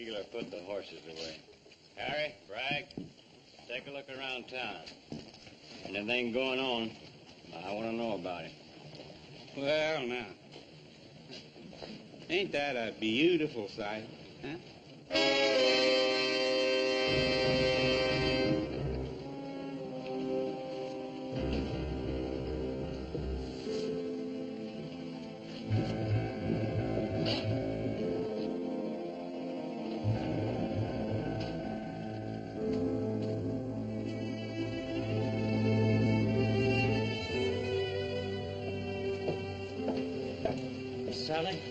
Keeler put the horses away. Harry, Bragg, take a look around town. Anything going on, I want to know about it. Well, now, ain't that a beautiful sight, huh? Sally?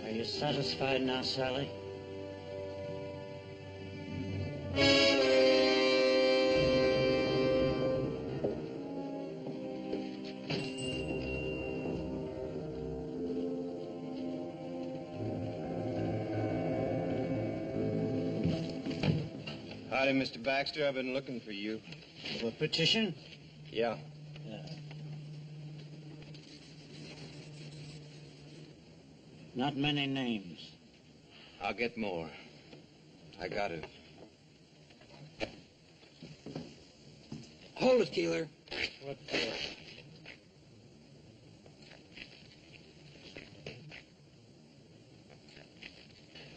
Are you satisfied now, Sally? Howdy, Mr. Baxter. I've been looking for you. A petition? Yeah. Not many names. I'll get more. I got it. Hold it, Keeler. What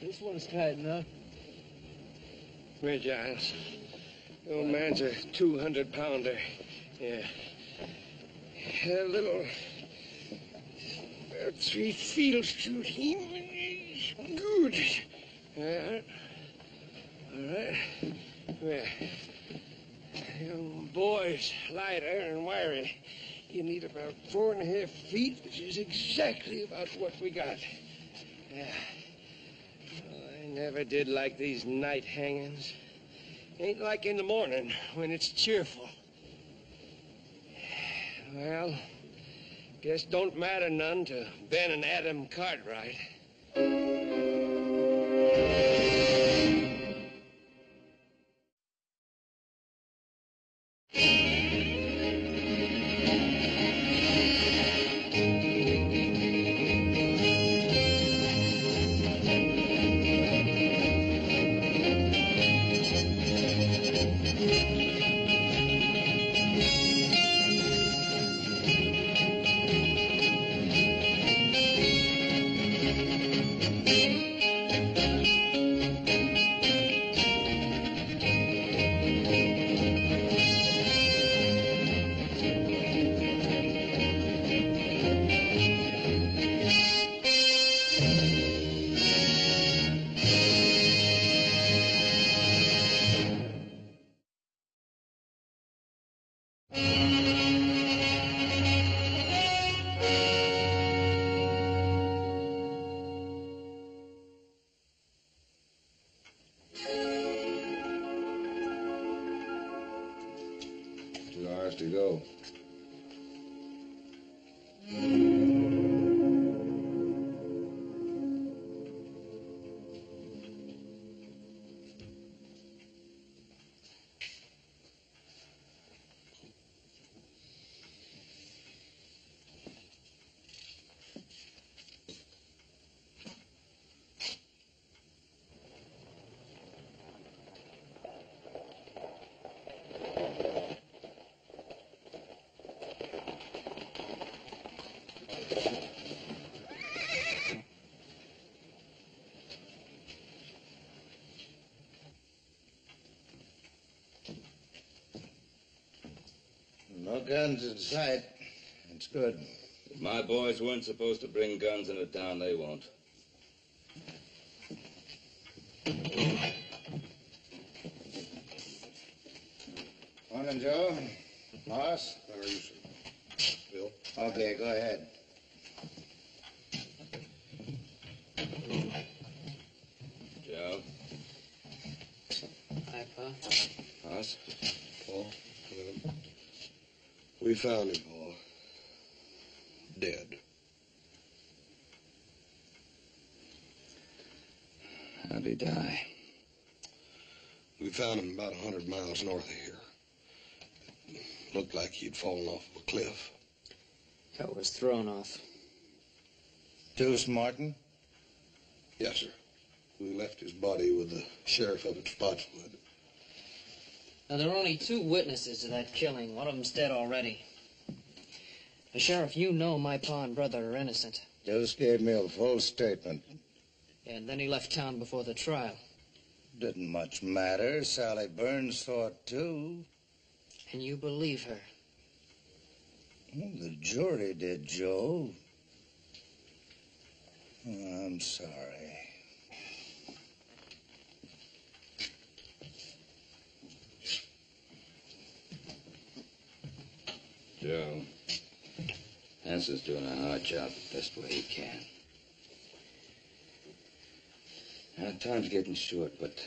This one's tight enough. Here, Giles. The old man's a 200-pounder. Yeah. A little... About 3 feels to him. Good. All right. Well, young boy's lighter and wiry. You need about 4.5 feet, which is exactly about what we got. Yeah. I never did like these night hangings. Ain't like in the morning when it's cheerful. Well, guess don't matter none to Ben and Adam Cartwright. To go. No guns in sight. That's good. If my boys weren't supposed to bring guns into town, they won't. Morning, Joe. Boss? How are you, sir? Bill? Okay, go ahead. Joe? Hi, Pa. Boss? Paul? We found him, Paul. Dead. How'd he die? We found him about 100 miles north of here. Looked like he'd fallen off of a cliff. That was thrown off. Deuce Martin? Yes, sir. We left his body with the sheriff up at Spotswood. Now, there are only 2 witnesses to that killing. One of them's dead already. The Sheriff, you know my pa and brother are innocent. Deuce gave me a full statement. And then he left town before the trial. Didn't much matter. Sally Burns saw it, too. And you believe her? Well, the jury did, Joe. I'm sorry. Joe, Hansen's doing a hard job the best way he can. Now, time's getting short, but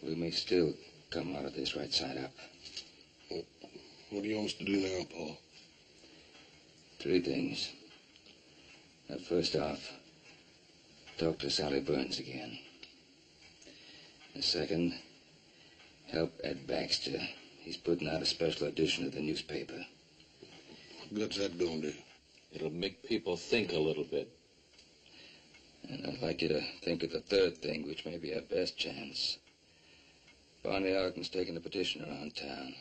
we may still come out of this right side up. What do you want us to do now, Paul? 3 things. Now, first off, talk to Sally Burns again. The second, help Ed Baxter. He's putting out a special edition of the newspaper. What's that gonna do? It'll make people think a little bit. And I'd like you to think of the third thing, which may be our best chance. Barney Ogden's taking a petition around town.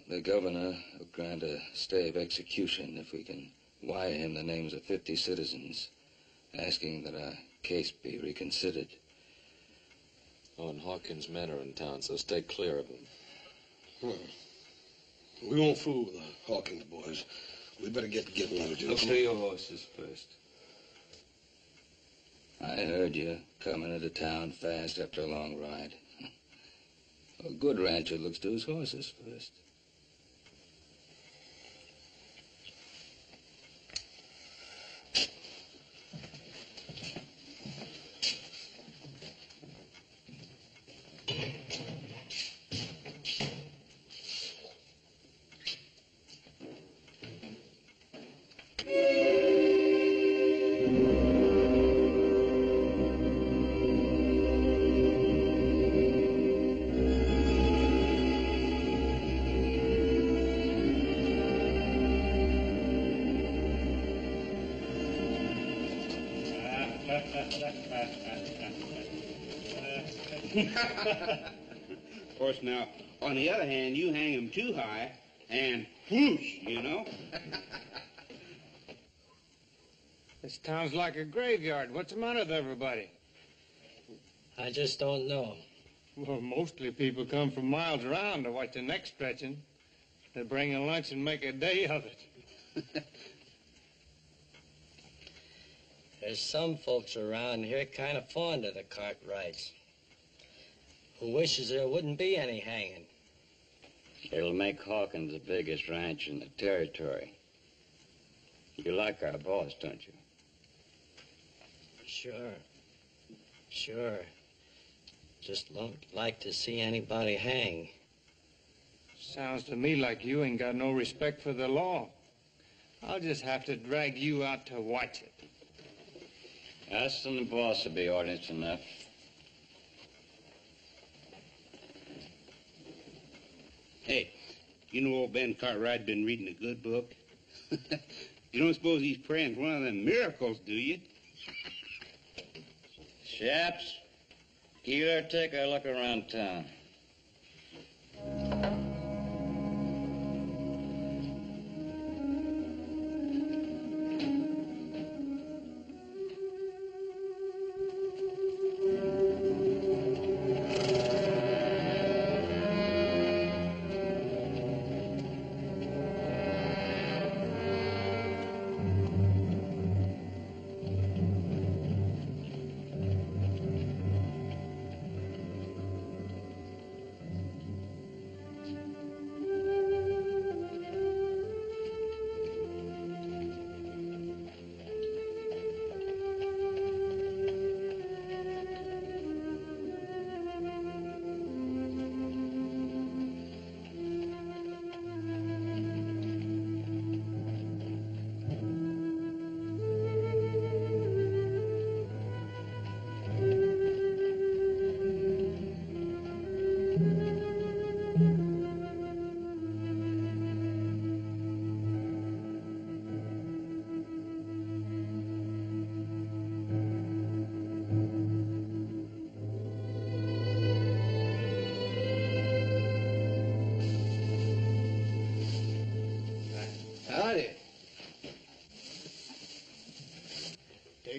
The governor will grant a stay of execution if we can wire him the names of 50 citizens, asking that our case be reconsidered. Oh, and Hawkins' men are in town, so stay clear of them. Well, we won't fool with the Hawkins boys. We better get to getting out of jail. Look to your horses first. I heard you coming into town fast after a long ride. A good rancher looks to his horses first. Of course, now, on the other hand, you hang them too high, and whoosh, you know? This town's like a graveyard. What's the matter with everybody? I just don't know. Well, mostly people come from miles around to watch the neck stretching. They bring a lunch and make a day of it. There's some folks around here kind of fond of the Cartwrights, who wishes there wouldn't be any hanging. It'll make Hawkins the biggest ranch in the territory. You like our boss, don't you? Sure. Just don't like to see anybody hang. Sounds to me like you ain't got no respect for the law. I'll just have to drag you out to watch it. Us and the boss will be ordinance enough. Hey, you know old Ben Cartwright been reading a good book? You don't suppose he's praying for one of them miracles, do you? Chaps, Keeler, take a look around town.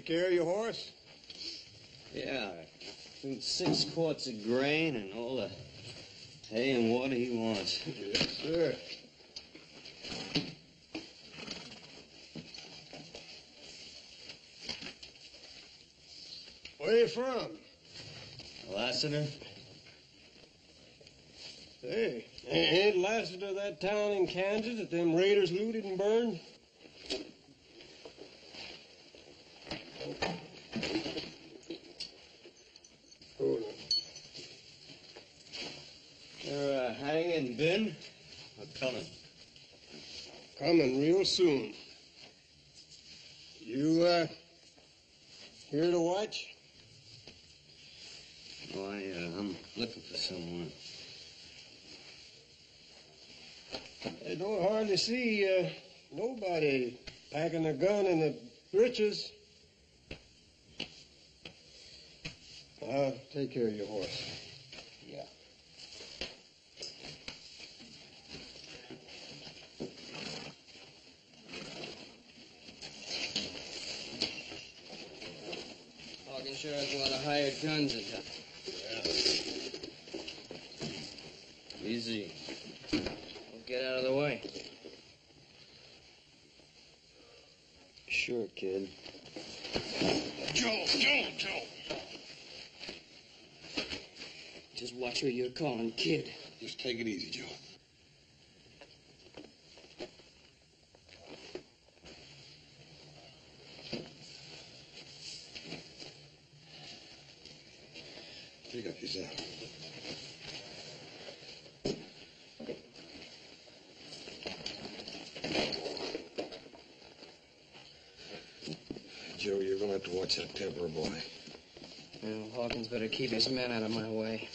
Take care of your horse? Yeah, 6 quarts of grain and all the hay and water he wants. Yes, sir. Where you from? Lassiter? Hey, ain't Lassiter that town in Kansas that them raiders looted and burned? Hold on. They're hanging Ben? Or coming? Coming real soon. You, here to watch? Oh, I'm looking for someone. I don't hardly see, nobody packing a gun in the breeches. Take care of your horse. Yeah. Hawkins sure has a lot of hired guns in town. Easy. We'll get out of the way. Sure, kid. Joe! Just watch who you're calling kid. Just take it easy, Joe. Pick up your saddle. Joe, you're gonna have to watch that temper, boy. Well, Hawkins better keep his men out of my way.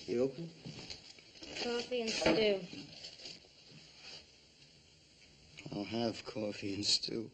You open? Coffee and stew. I'll have coffee and stew.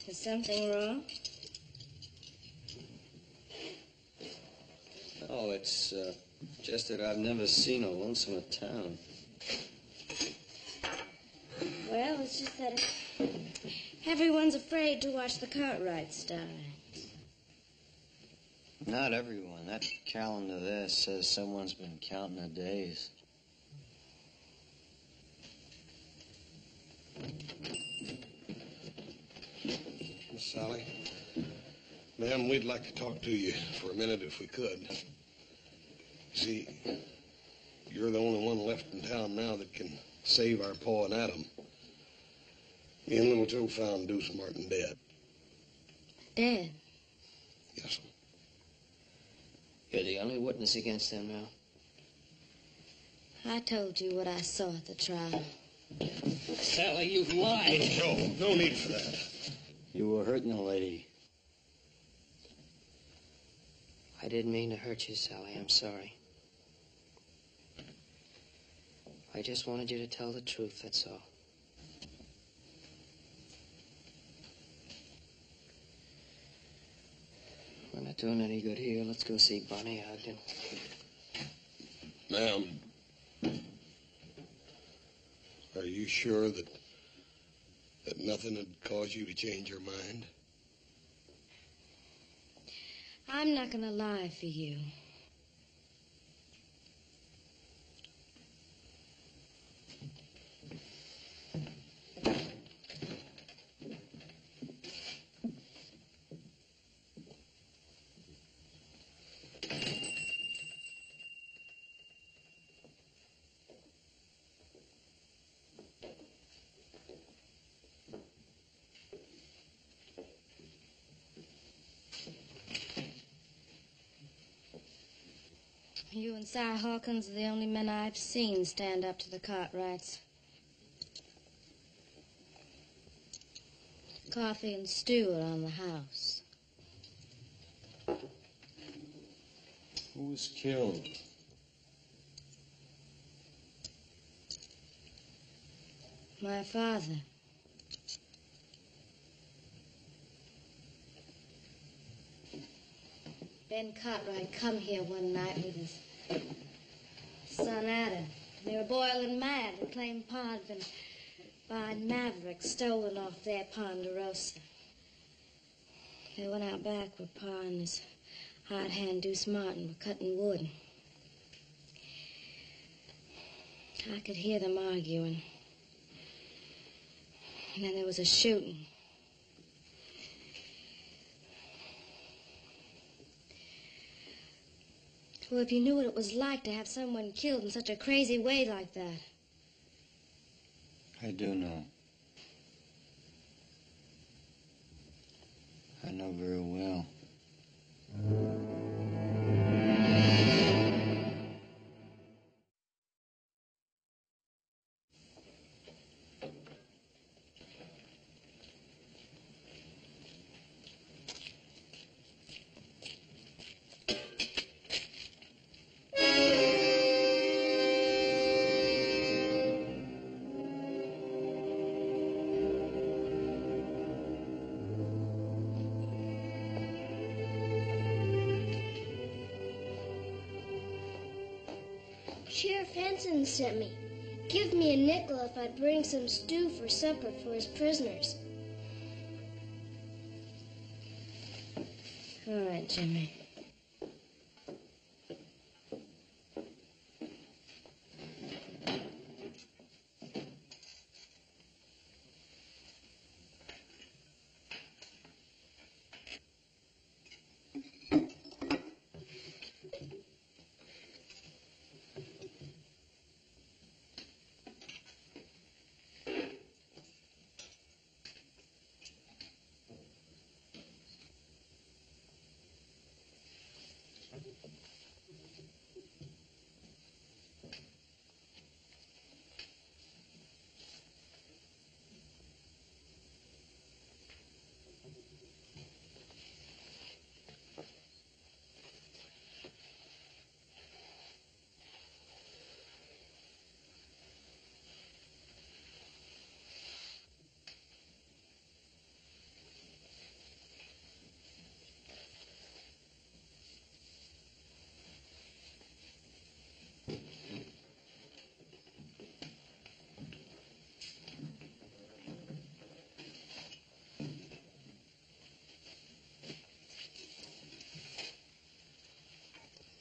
Is something wrong? Oh, it's just that I've never seen a lonesomer town. Well, it's just that everyone's afraid to watch the Cartwrights die. Not everyone. That calendar there says someone's been counting the days. Miss Sally, ma'am, we'd like to talk to you for a minute if we could. See, You're the only one left in town now that can save our Pa and Adam. Me and Little Joe found Deuce Martin dead. Dead? Yes, sir. You're the only witness against them now. I told you what I saw at the trial. Sally, you've lied. Joe, no need for that. You were hurting the lady. I didn't mean to hurt you, Sally. I'm sorry. I just wanted you to tell the truth, that's all. We're not doing any good here. Let's go see Bonnie Ogden. Ma'am, are you sure that nothing had caused you to change your mind? I'm not gonna lie for you. You and Si Hawkins are the only men I've seen stand up to the Cartwrights. Coffee and stew are on the house. Who was killed? My father. Ben Cartwright come here one night with his son Adam. They were boiling mad and claimed Pa had been buying Mavericks stolen off their Ponderosa. They went out back where Pa and his hard hand Deuce Martin were cutting wood. I could hear them arguing. And then there was a shooting. Well, if you knew what it was like to have someone killed in such a crazy way like that. I do know. I know very well. Sheriff Henson sent me. Give me a nickel if I'd bring some stew for supper for his prisoners. All right, Jimmy.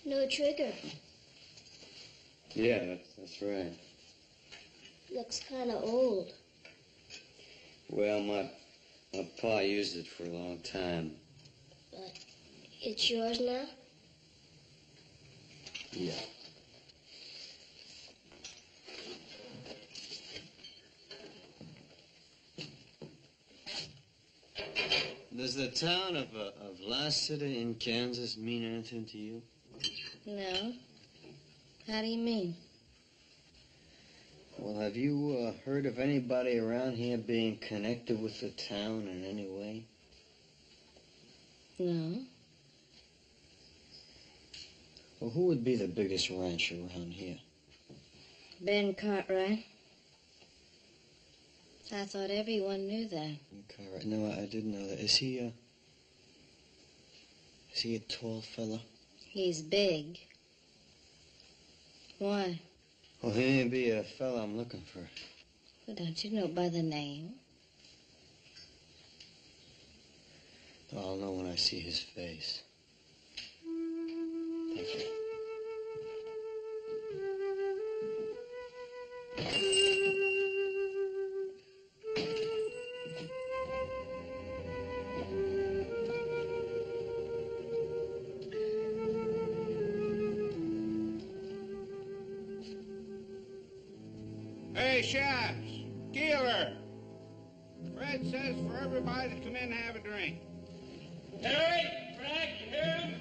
No trigger. Yeah, that's right. Looks kind of old. Well, my pa used it for a long time. But it's yours now? Yeah. Does the town of Lassiter in Kansas mean anything to you? No. How do you mean? Well, have you heard of anybody around here being connected with the town in any way? No. Well, who would be the biggest rancher around here? Ben Cartwright. I thought everyone knew that. Cartwright? No, I didn't know that. Is he a tall fella? He's big. Why? Well, he may be a fella I'm looking for. Well, don't you know by the name? I'll know when I see his face. Thank you. Hey, shops, Keeler. Fred says for everybody to come in and have a drink. Harry, Frank, you hear him?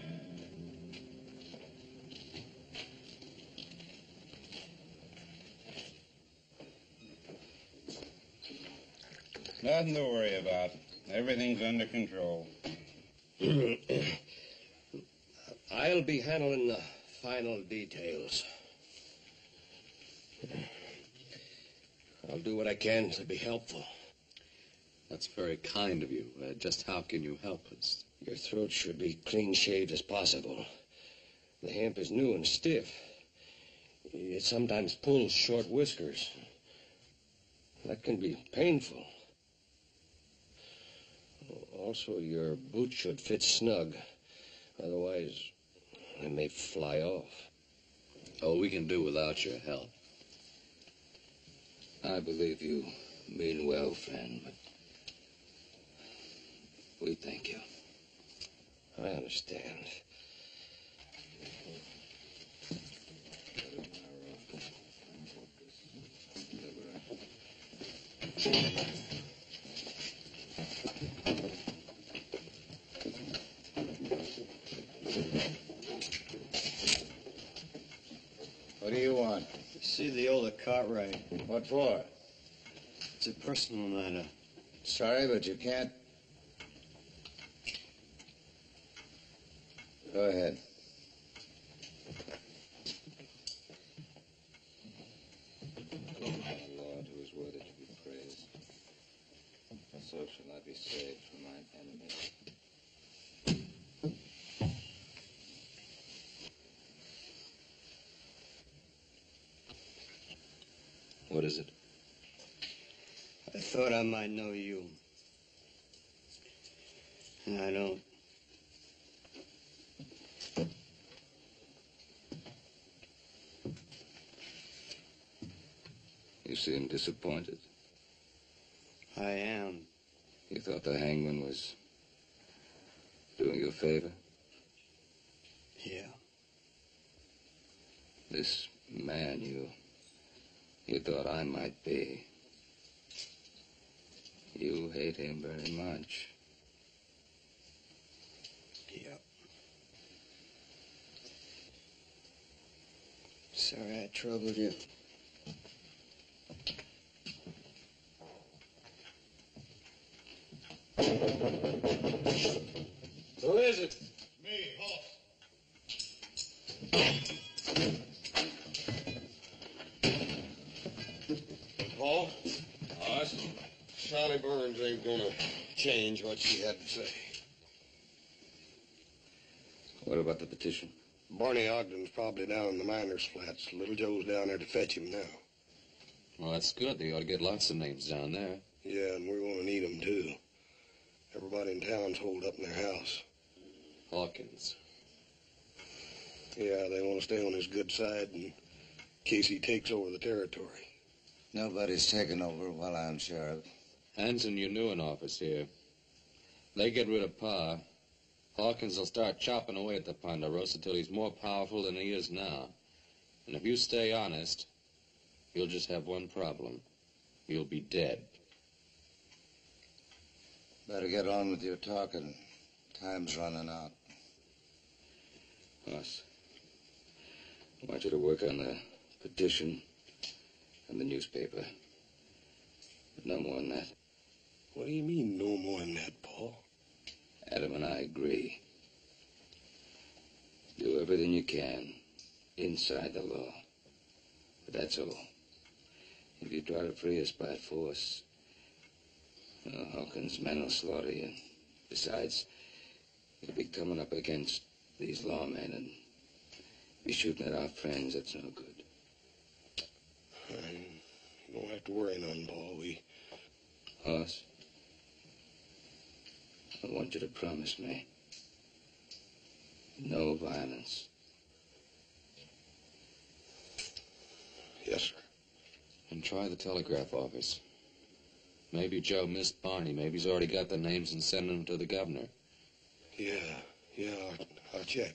Nothing to worry about. Everything's under control. I'll be handling the final details. I'll do what I can to be helpful. That's very kind of you. Just how can you help us? Your throat should be clean shaved as possible. The hemp is new and stiff. It sometimes pulls short whiskers. That can be painful. Also, your boots should fit snug. Otherwise, they may fly off. Oh, we can do without your help. I believe you mean well, friend, but we thank you. I understand. What do you want? See the older Cartwright. What for? It's a personal matter. Sorry, but you can't. Go ahead. O Lord, who is worthy to be praised, so shall I be saved from mine enemies. What is it? I thought I might know you. And I don't. You seem disappointed. I am. You thought the hangman was doing you a favor? Yeah. This man you thought I might be. You hate him very much. Yep. Sorry I troubled you. Who is it? Me, Hoff. Paul? Us? Sally Burns ain't gonna change what she had to say. What about the petition? Barney Ogden's probably down in the miners' flats. Little Joe's down there to fetch him now. Well, that's good. They ought to get lots of names down there. Yeah, and we're going to need 'em, too. Everybody in town's holed up in their house. Hawkins. Yeah, they want to stay on his good side in case he takes over the territory. Nobody's taken over while I'm sheriff. Hanson, you knew an office here. They get rid of Pa. Hawkins will start chopping away at the Ponderosa till he's more powerful than he is now. And if you stay honest, you'll just have one problem. You'll be dead. Better get on with your talking. Time's running out. Boss, I want you to work on the petition and the newspaper. But no more than that. What do you mean, no more than that, Paul? Adam and I agree. Do everything you can inside the law. But that's all. If you try to free us by force, Hawkins' men will slaughter you. Besides, you'll be coming up against these lawmen and be shooting at our friends. That's no good. You don't have to worry none, Paul. Hoss, I want you to promise me no violence. Yes, sir. And try the telegraph office. Maybe Joe missed Barney. Maybe he's already got the names and sending them to the governor. Yeah, I'll check.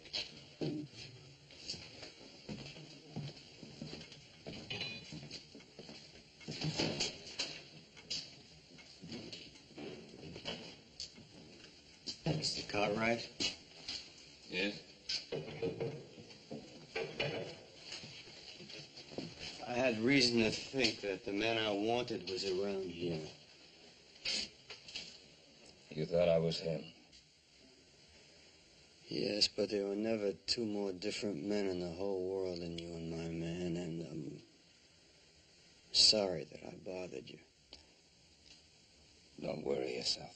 Mr. Cartwright? Yes? I had reason to think that the man I wanted was around here. You thought I was him? Yes, but there were never two more different men in the whole world than you and my man, and I'm sorry that I bothered you. Don't worry yourself.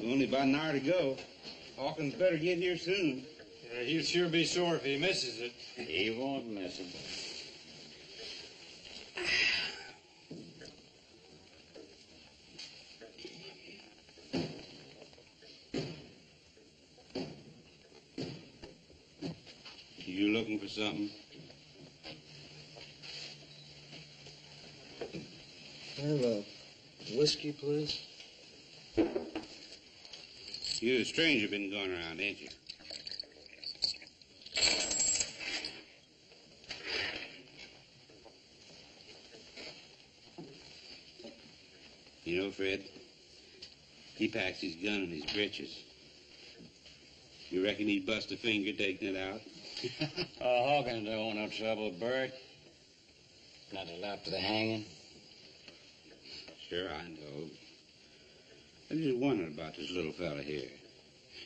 Only about an hour to go. Hawkins better get here soon. He'll sure be sore if he misses it. He won't miss it. You looking for something? Have a whiskey, please? You're a stranger been going around, ain't you? You know, Fred, he packs his gun in his breeches. You reckon he'd bust a finger taking it out? Hawkins don't want no trouble, Bert. Not till after the hanging. Sure, I know. I just wondered about this little fella here.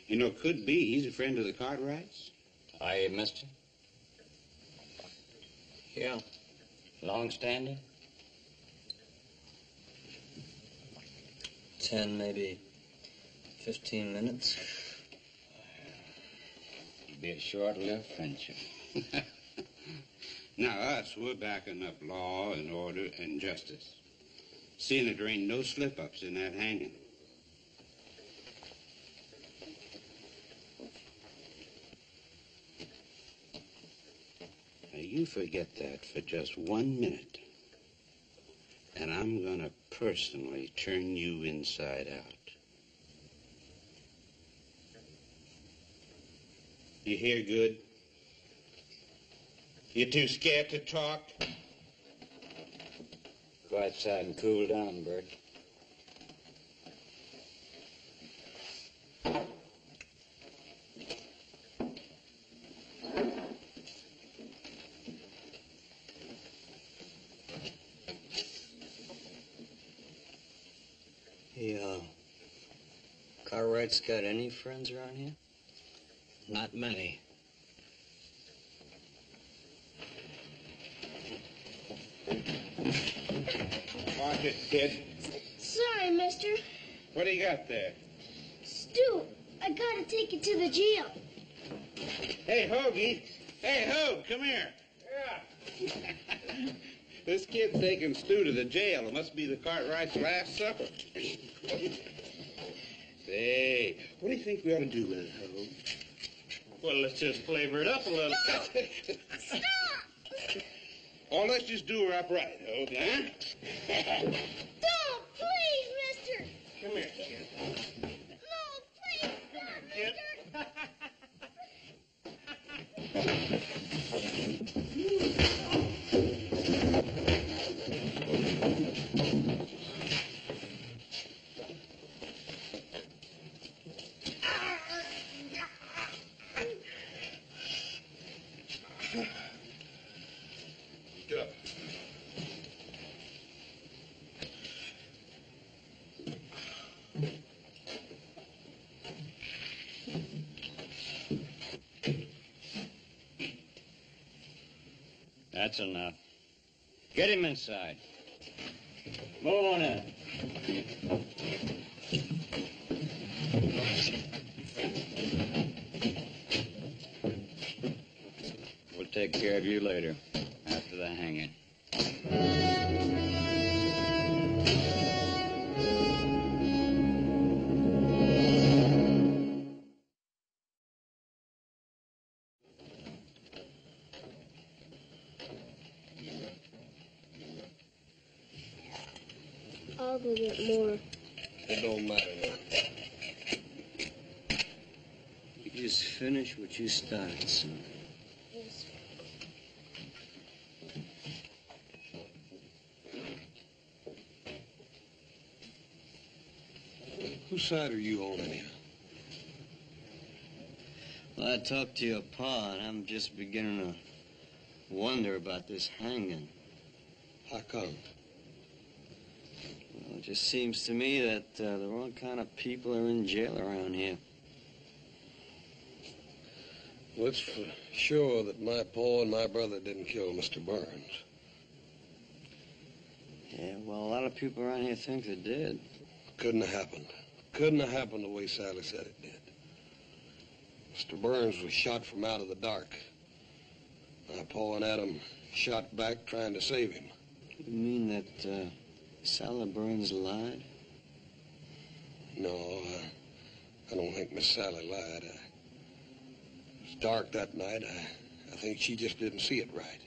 You know, could be he's a friend of the Cartwrights. Are you, mister? Yeah. Long standing? 10, maybe 15 minutes. It'd be a short-lived friendship. Now, us, we're backing up law and order and justice. Seeing that there ain't no slip-ups in that hanging. Now, you forget that for just 1 minute. And I'm gonna personally turn you inside out. You hear good? You too scared to talk? Go outside and cool down, Bert. Hey, Cartwright's got any friends around here? Not many. Watch it, kid. Sorry, mister. What do you got there? Stu, I gotta take you to the jail. Hey, Hoagie. Hey, Hoag, come here. Yeah. This kid's taking Stu to the jail. It must be the Cartwright's last supper. Say, what do you think we ought to do with it, Hoag? Well, let's just flavor it up a little. Stop! Or let's just do her upright, okay? Don't, please, mister. Come here, kid. No, please, don't, Kid. Get up. That's enough. Get him inside. Move on in. We'll take care of you later, after the hanging. I'll go get more. It don't matter now. You just finish what you started, son. Yes. Whose side are you on, anyhow? Well, I talked to your pa, and I'm just beginning to wonder about this hanging. How come? Well, it just seems to me that the wrong kind of people are in jail around here. Well, it's for sure that my pa and my brother didn't kill Mr. Burns. Yeah, well, a lot of people around here think they did. Couldn't have happened. Couldn't have happened the way Sally said it did. Mr. Burns was shot from out of the dark. My pa and Adam shot back trying to save him. You mean that Sally Burns lied? No, I don't think Miss Sally lied. It was dark that night. I think she just didn't see it right.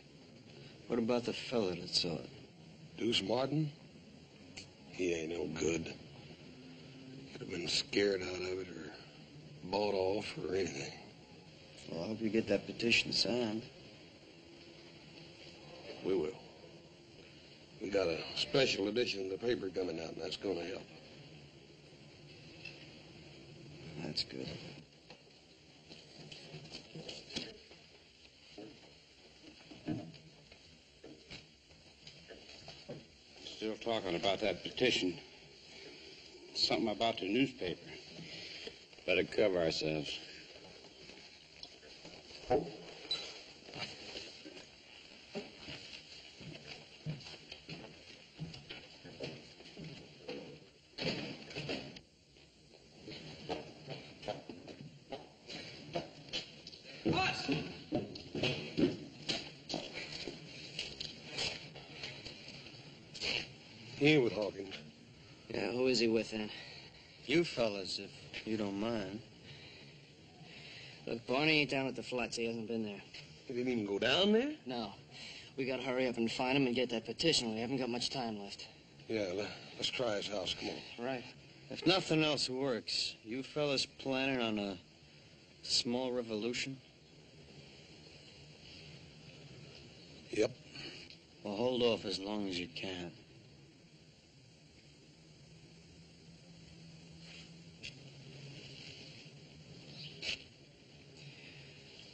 What about the fella that saw it? Deuce Martin? He ain't no good. Could have been scared out of it or bought off or anything. Well, I hope you get that petition signed. We will. We got a special edition of the paper coming out, and that's going to help. That's good. Still talking about that petition. Something about the newspaper. Better cover ourselves. He ain't with Hawkins. Yeah, who is he with then? You fellas, if you don't mind. Look, Barney ain't down at the flats. He hasn't been there. He didn't even go down there? No. We gotta hurry up and find him and get that petition. We haven't got much time left. Yeah, let's try his house. Come on. Right. If nothing else works, you fellas planning on a small revolution? Yep. Well, hold off as long as you can.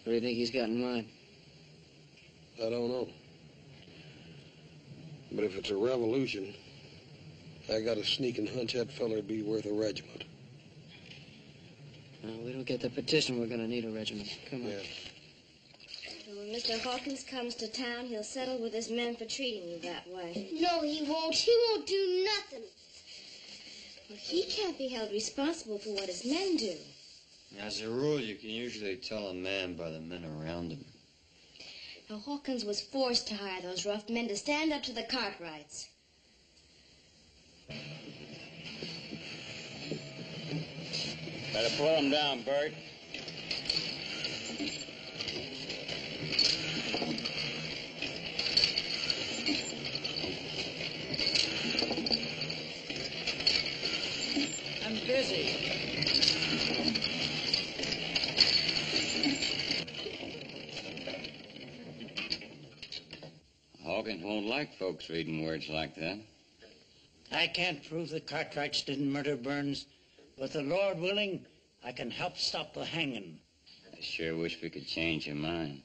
What do you think he's got in mind? I don't know. But if it's a revolution, I got a sneaking hunch that feller'd be worth a regiment. We don't get the petition, we're gonna need a regiment. Come on. Yeah. And when Mr. Hawkins comes to town, he'll settle with his men for treating you that way. No, he won't. He won't do nothing. Well, he can't be held responsible for what his men do. As a rule, you can usually tell a man by the men around him. Now, Hawkins was forced to hire those rough men to stand up to the Cartwrights. Better pull him down, Bert. I'm busy. Hawkins won't like folks reading words like that. I can't prove the Cartwrights didn't murder Burns, but the Lord willing, I can help stop the hanging. I sure wish we could change your mind.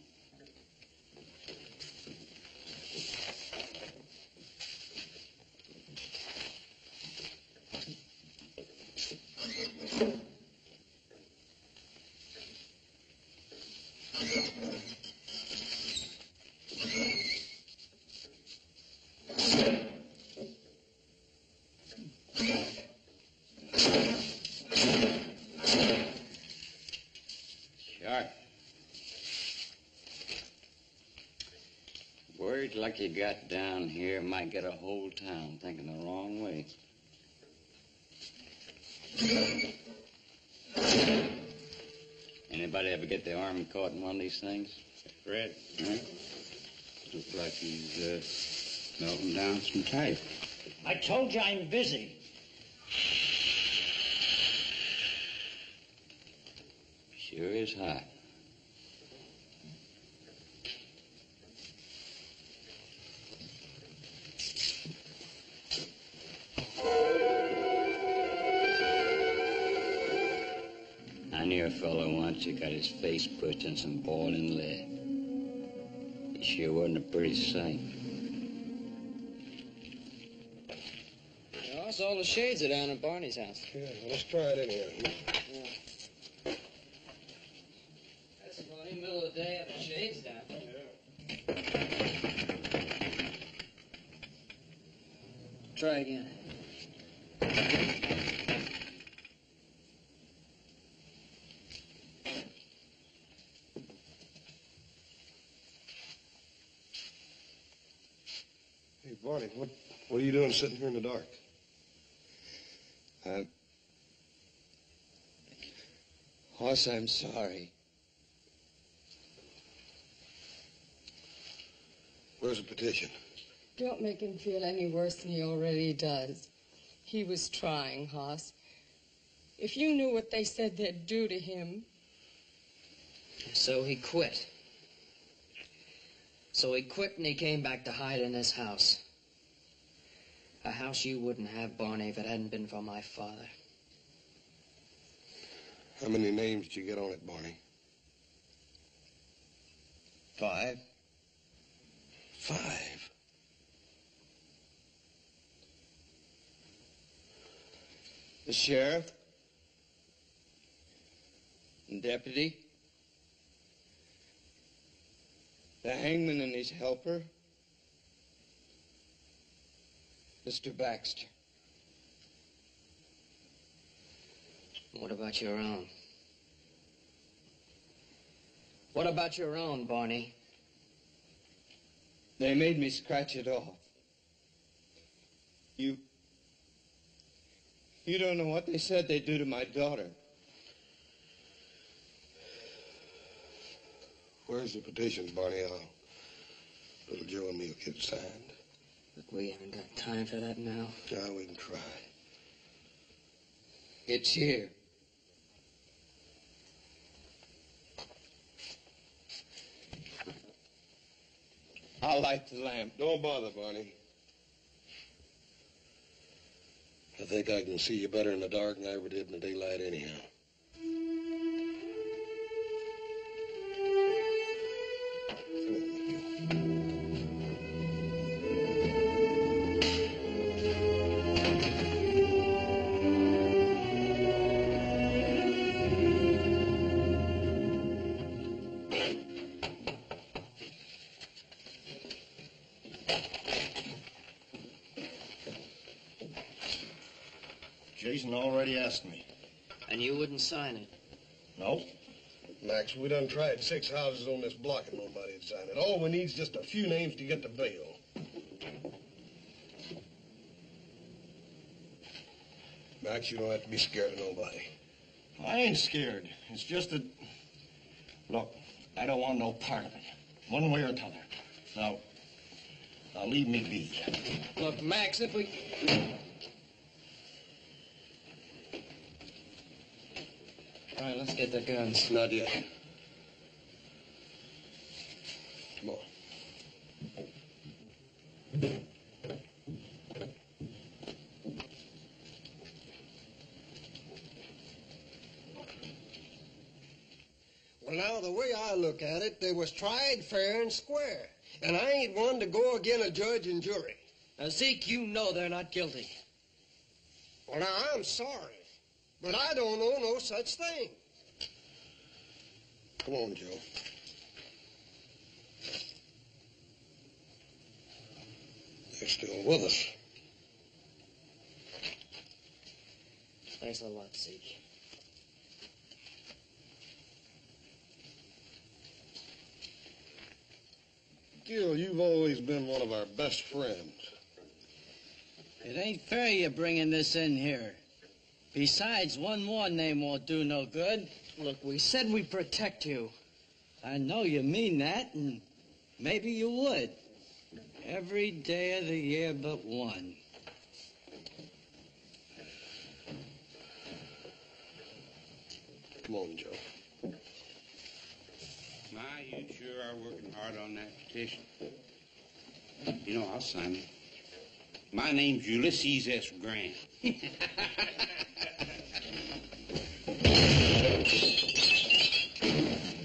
Words like you got down here might get a whole town thinking the wrong way. Anybody ever get the army caught in one of these things? Fred? Huh? Looks like he's melting down some type. I told you I'm busy. Sure is hot. I knew a fellow once who got his face pushed in some boiling lead. He sure wasn't a pretty sight. I saw all the shades are down at Barney's house. Yeah, let's try it anyhow. Yeah. That's funny, middle of the day, have the shades down. Yeah. Try again. Hey, Barney, what are you doing sitting here in the dark? Hoss, I'm sorry. Where's the petition? Don't make him feel any worse than he already does. He was trying, Hoss. If you knew what they said they'd do to him. So he quit. So he quit and he came back to hide in this house. A house you wouldn't have, Barney, if it hadn't been for my father. How many names did you get on it, Barney? 5. 5? The sheriff, and deputy, the hangman and his helper, Mr. Baxter. What about your own? What about your own, Barney? They made me scratch it off. You don't know what they said they'd do to my daughter. Where's the petitions, Barney? Little Joe and me will get it signed. Look, we haven't got time for that now. No, we can try. It's here. I'll light the lamp. Don't bother, Barney. I think I can see you better in the dark than I ever did in the daylight anyhow. Jason already asked me. And you wouldn't sign it? No. Max, we done tried 6 houses on this block and nobody'd sign it. All we need's just a few names to get the bail. Max, you don't have to be scared of nobody. I ain't scared. It's just that... Look, I don't want no part of it. One way or t'other. Now leave me be. Look, Max, if we... All right, let's get the guns. Not yet. Come on. Well, now, the way I look at it, they was tried fair and square. And I ain't one to go agin a judge and jury. Now, Zeke, you know they're not guilty. Well, now, I'm sorry, but I don't know no such thing. Come on, Joe. They're still with us. Thanks a lot, Zeke. Gil, you've always been one of our best friends. It ain't fair you bringing this in here. Besides, one more name won't do no good. Look, we said we'd protect you. I know you mean that, and maybe you would. Every day of the year but one. Come on, Joe. My, you sure are working hard on that petition. You know, I'll sign it. My name's Ulysses S. Grant.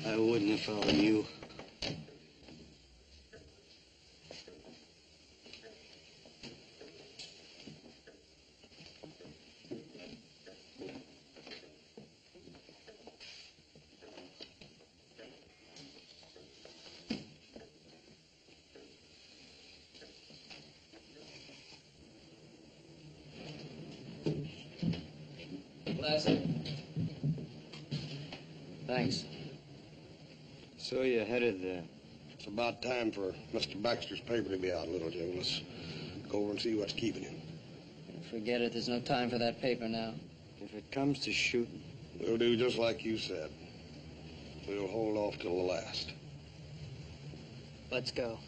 I wouldn't have followed you. Thanks. So you headed there. It's about time for Mr. Baxter's paper to be out, little Joe. Let's go over and see what's keeping him. Forget it. There's no time for that paper now. If it comes to shooting, We'll do just like you said. We'll hold off till the last. Let's go.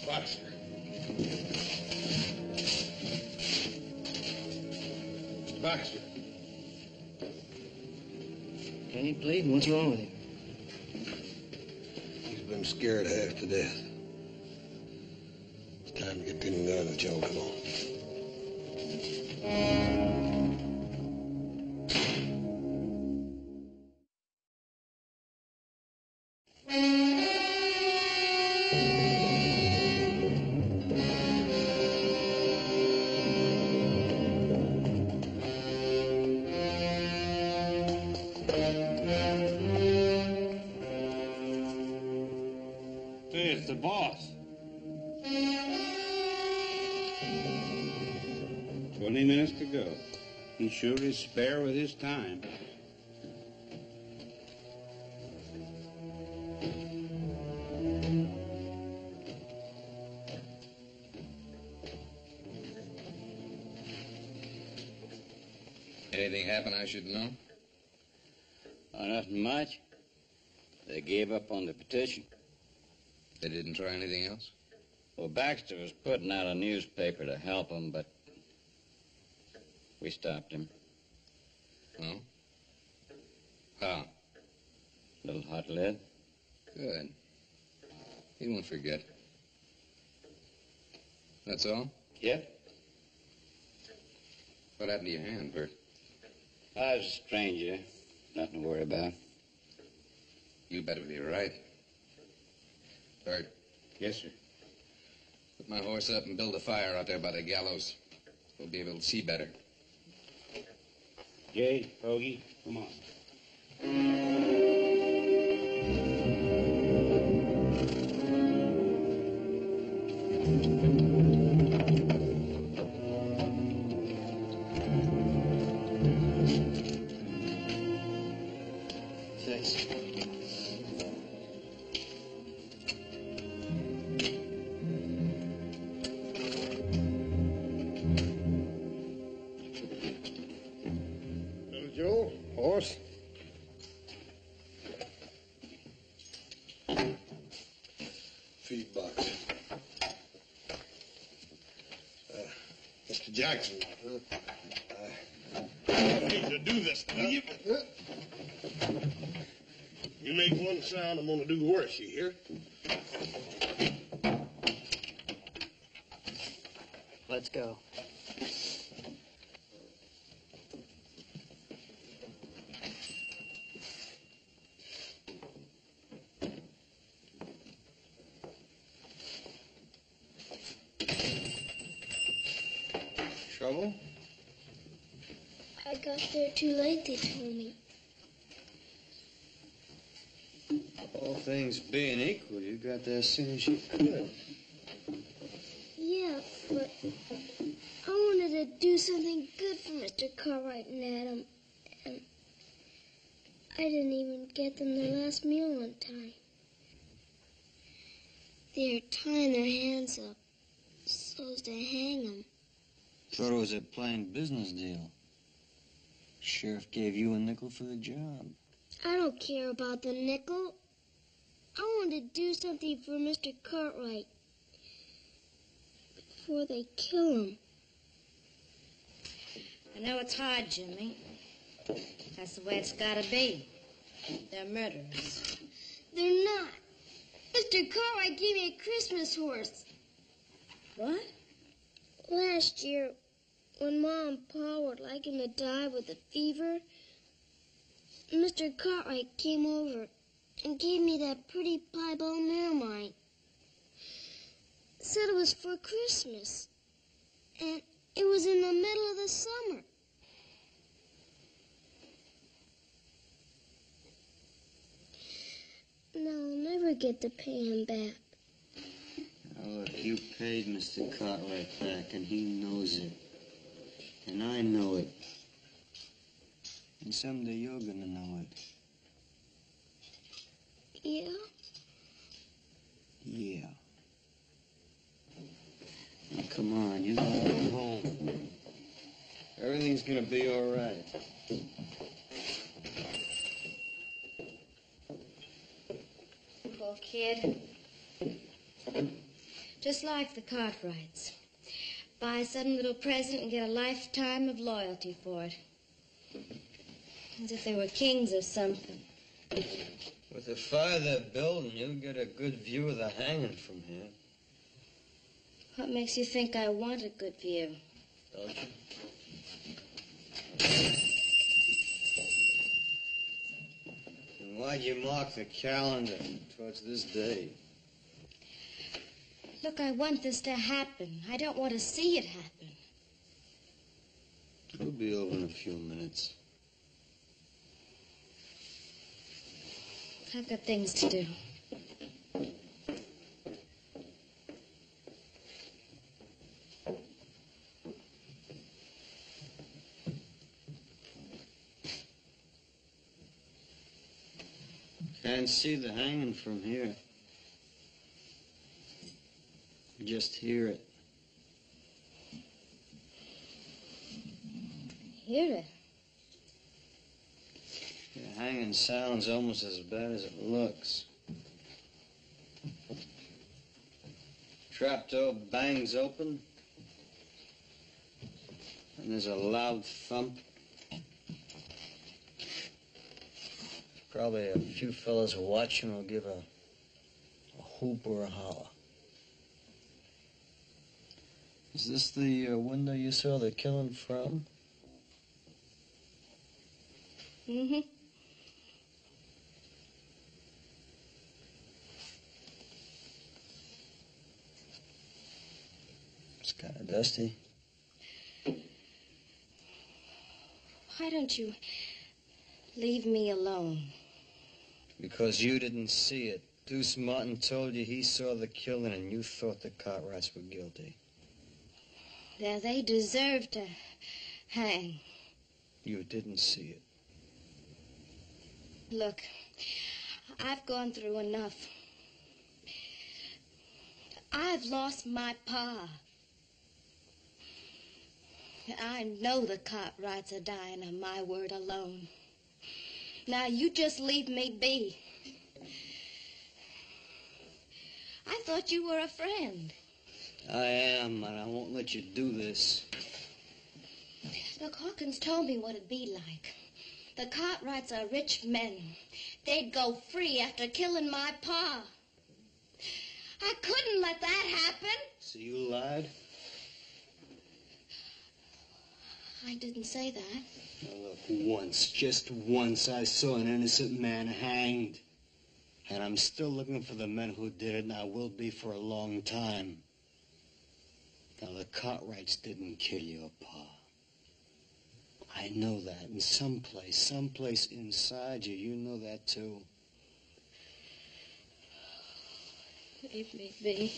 Baxter. Baxter. Ain't bleeding. What's wrong with him? He's been scared half to death. It's time to get them guns, Joe. Come on. Hey, it's the boss. 20 minutes to go. He sure is spare with his time. Anything happen I should know? Oh, nothing much. They gave up on the petition. They didn't try anything else? Well, Baxter was putting out a newspaper to help him, but we stopped him. Oh? How? Little hot lead. Good. He won't forget. That's all? Yep. What happened to your hand, Bert? I was a stranger. Nothing to worry about. You better be right. Bert. Yes, sir. Put my horse up and build a fire out there by the gallows. We'll be able to see better. Jay, Hoagie, come on. Thanks. Jackson. I hate to do this to you, but you make one sound, I'm gonna do worse, you hear? Let's go. Trouble? I got there too late, they told me. All things being equal, you got there as soon as you could. Yeah, but I wanted to do something good for Mr. Cartwright and Adam, and I didn't even get them their last meal on time. They're tying their hands up so as to hang them. Thought it was a plain business deal. Sheriff gave you a nickel for the job. I don't care about the nickel. I want to do something for Mr. Cartwright before they kill him. I know it's hard, Jimmy. That's the way it's gotta be. They're murderers. They're not. Mr. Cartwright gave me a Christmas horse. What? Last year, when Mom and Pa were liking to die with a fever, Mr. Cartwright came over and gave me that pretty piebald mare of mine. Said it was for Christmas, and it was in the middle of the summer. No, I'll never get to pay him back. Now look, you paid Mr. Cartwright back, and he knows it. And I know it. And someday you're gonna know it. Yeah? Yeah. Now, come on, you gotta go home. Everything's gonna be all right. Poor kid. Just like the Cartwrights. Buy a sudden little present and get a lifetime of loyalty for it. As if they were kings or something. With the fire they're building, you'll get a good view of the hanging from here. What makes you think I want a good view? Don't you? And why'd you mark the calendar towards this day? Look, I want this to happen. I don't want to see it happen. It'll be over in a few minutes. I've got things to do. Can't see the hanging from here. You just hear it. Hear it? The hanging sounds almost as bad as it looks. Trapdoor bangs open, and there's a loud thump. Probably a few fellas watching will give a whoop or a holler. Is this the window you saw the killing from? Mm-hmm. It's kind of dusty. Why don't you leave me alone? Because you didn't see it. Deuce Martin told you he saw the killing and you thought the Cartwrights were guilty. Now, they deserve to hang. You didn't see it. Look, I've gone through enough. I've lost my pa. I know the Cartwrights are dying on my word alone. Now, you just leave me be. I thought you were a friend. I am, and I won't let you do this. Look, Hawkins told me what it'd be like. The Cartwrights are rich men. They'd go free after killing my pa. I couldn't let that happen. So you lied? I didn't say that. Now look, once, just once, I saw an innocent man hanged. And I'm still looking for the men who did it, and I will be for a long time. Now, the Cartwrights didn't kill your pa. I know that. And someplace inside you, you know that too. Leave me be.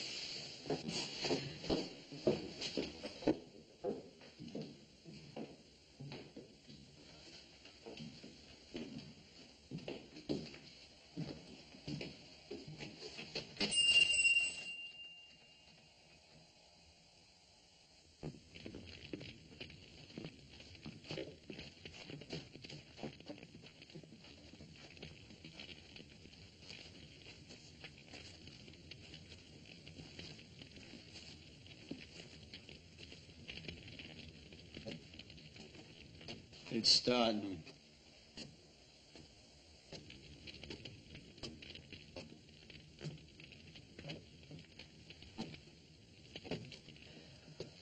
It's starting.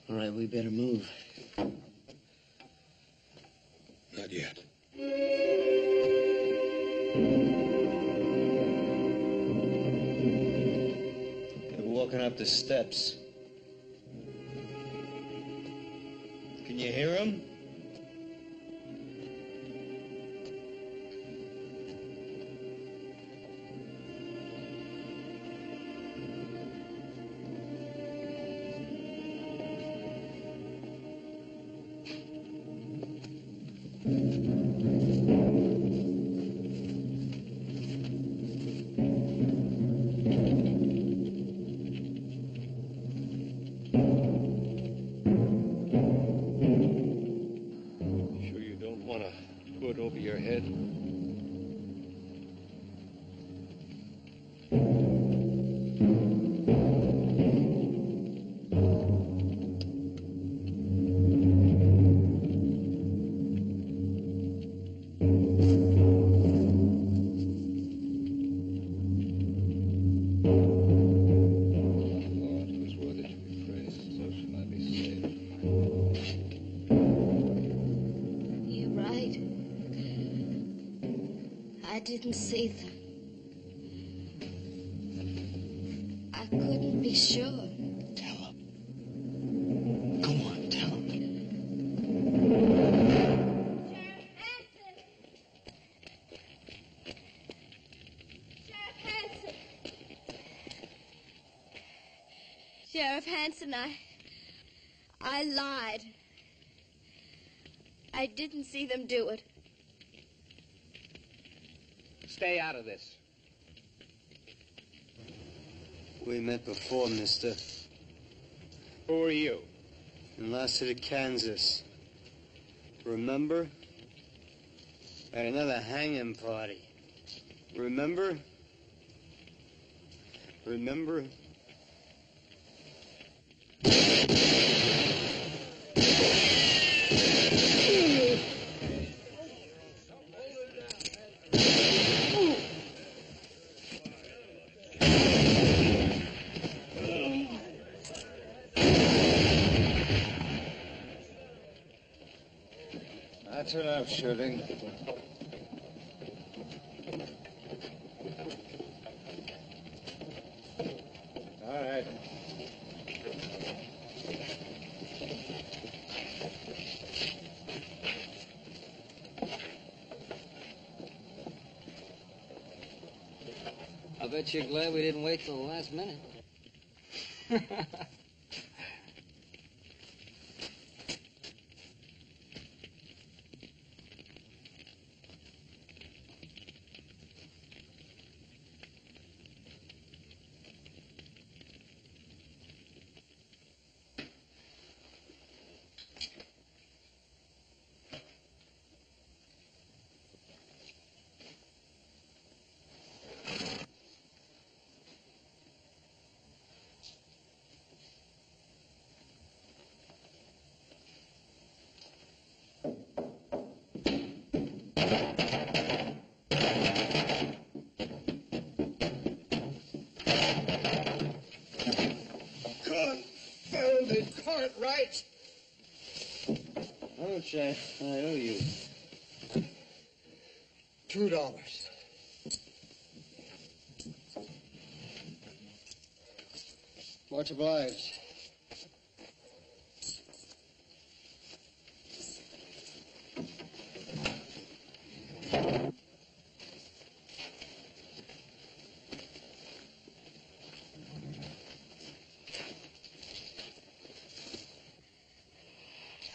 All right, we better move. Not yet. They're walking up the steps. Can you hear them? Sure you don't want a hood over your head? Lord, who's worthy to be praised, so shall I be saved. You're right. I didn't see them. I couldn't be sure. Tell them. Go on, tell them. Sheriff Hanson, I lied. I didn't see them do it. Stay out of this. We met before, mister. Who are you? In Last City, Kansas. Remember? At another hanging party. Remember? Remember? That's enough shooting. All right. I bet you're glad we didn't wait till the last minute. Confounded Cartwright! How much I owe you? $2. Much obliged.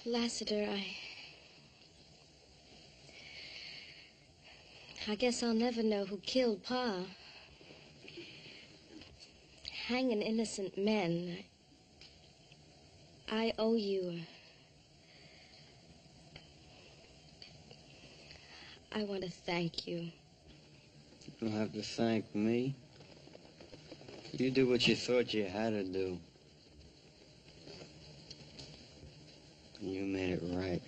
Lassiter, I guess I'll never know who killed Pa. Hanging innocent men. I owe you. I want to thank you. You don't have to thank me. You did what you thought you had to do. You made it right.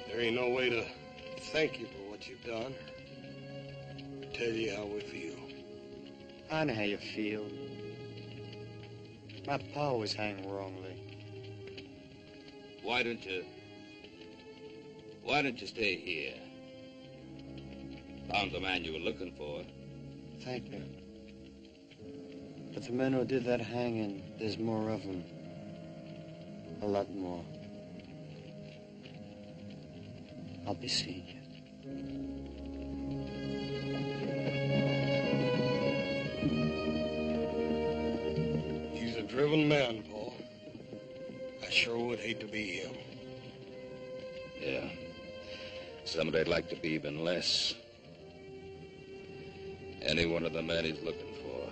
There ain't no way to thank you for what you've done, or tell you how we feel. I know how you feel. My pa was hanged wrongly. Why don't you stay here? Found the man you were looking for. Thank you. But the men who did that hanging, there's more of them. A lot more. I'll be seeing you. He's a driven man, Paul. I sure would hate to be him. Yeah. Somebody I'd like to be even less. Any one of the men he's looking for.